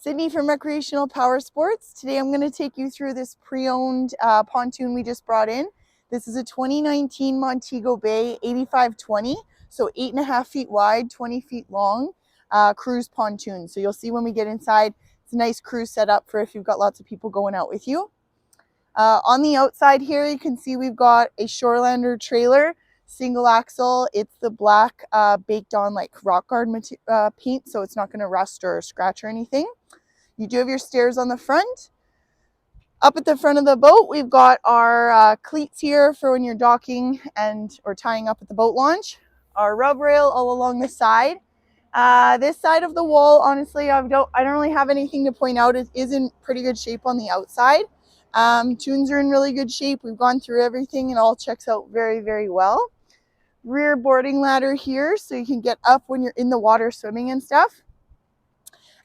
Sydney from Recreational Power Sports. Today I'm going to take you through this pre-owned pontoon we just brought in. This is a 2019 Montego Bay 8520, so 8.5 feet wide, 20 feet long cruise pontoon. So you'll see when we get inside, it's a nice cruise setup for if you've got lots of people going out with you. On the outside here, you can see we've got a Shoreland'r trailer, single axle. It's the black baked on like rock guard paint, so it's not going to rust or scratch or anything. You do have your stairs on the front. Up at the front of the boat, we've got our cleats here for when you're docking or tying up at the boat launch. Our rub rail all along the side. This side of the wall, honestly, I don't really have anything to point out. It is in pretty good shape on the outside. Tunes are in really good shape. We've gone through everything and all checks out very, very well. Rear boarding ladder here, so you can get up when you're in the water swimming and stuff.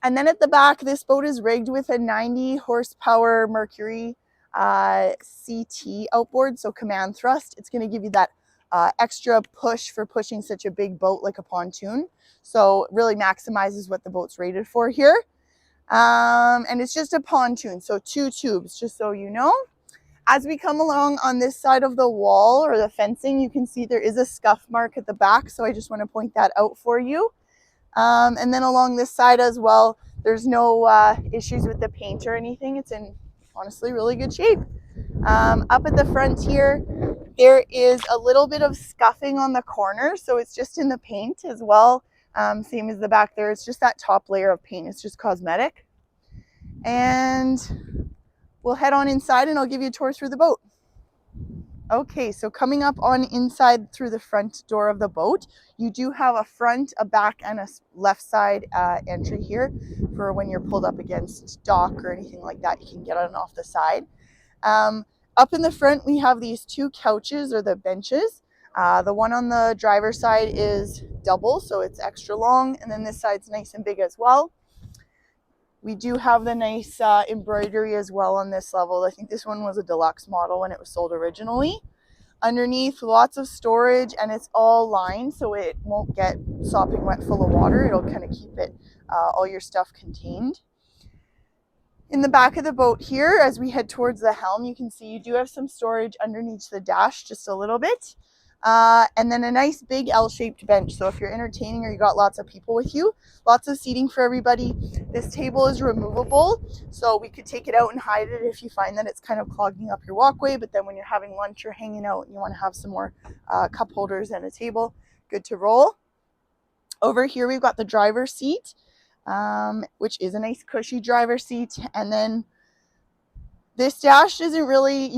And then at the back, this boat is rigged with a 90 horsepower Mercury CT outboard, so command thrust. It's going to give you that extra push for pushing such a big boat like a pontoon. So it really maximizes what the boat's rated for here. And it's just a pontoon, so 2 tubes, just so you know. As we come along on this side of the wall or the fencing, you can see there is a scuff mark at the back, so I just want to point that out for you. And then along this side as well, there's no issues with the paint or anything. It's in honestly really good shape. Up at the front here, there is a little bit of scuffing on the corner, so it's just in the paint as well. Same as the back there, it's just that top layer of paint. It's just cosmetic. And we'll head on inside and I'll give you a tour through the boat. Okay, so coming up on inside through the front door of the boat, you do have a front, a back, and a left side entry here for when you're pulled up against dock or anything like that. You can get on off the side. Up in the front, we have these 2 couches or the benches. The one on the driver's side is double, so it's extra long, and then this side's nice and big as well. We do have the nice embroidery as well on this level. I think this one was a deluxe model when it was sold originally. Underneath, lots of storage, and it's all lined so it won't get sopping wet full of water. It'll kind of keep it all your stuff contained. In the back of the boat here, as we head towards the helm, you can see you do have some storage underneath the dash, just a little bit. And then a nice big L-shaped bench. So if you're entertaining or you got lots of people with you, lots of seating for everybody. This table is removable, so we could take it out and hide it if you find that it's kind of clogging up your walkway. But then when you're having lunch or hanging out and you want to have some more cup holders and a table, good to roll. Over here, we've got the driver's seat, which is a nice cushy driver's seat. And then this dash isn't really,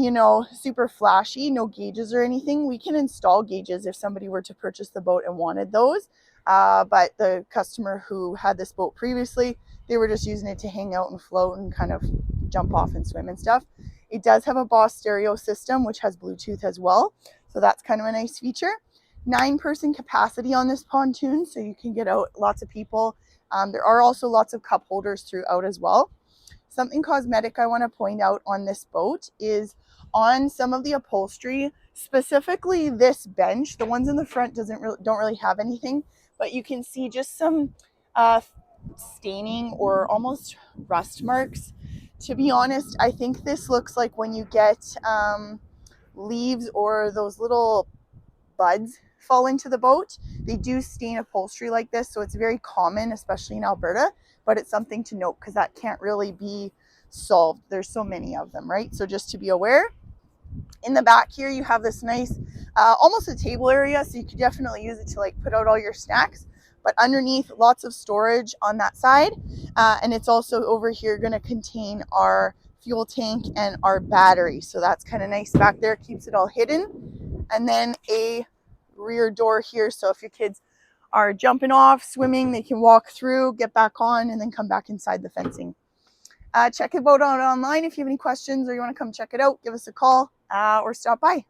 super flashy, no gauges or anything. We can install gauges if somebody were to purchase the boat and wanted those. But the customer who had this boat previously, they were just using it to hang out and float and kind of jump off and swim and stuff. It does have a Boss stereo system, which has Bluetooth as well. So that's kind of a nice feature. 9-person capacity on this pontoon, so you can get out lots of people. There are also lots of cup holders throughout as well. Something cosmetic I want to point out on this boat is on some of the upholstery, specifically this bench. The ones in the front don't really have anything, but you can see just some staining or almost rust marks. To be honest, I think this looks like when you get leaves or those little buds fall into the boat. They do stain upholstery like this, so it's very common, especially in Alberta, but it's something to note because that can't really be solved. There's so many of them, right? So just to be aware. In the back here, you have this nice, almost a table area, so you could definitely use it to like put out all your snacks. But underneath, lots of storage on that side. And it's also over here going to contain our fuel tank and our battery. So that's kind of nice back there, keeps it all hidden. And then a rear door here, so if your kids are jumping off, swimming, they can walk through, get back on, and then come back inside the fencing. Check the boat out online if you have any questions or you want to come check it out. Give us a call or stop by.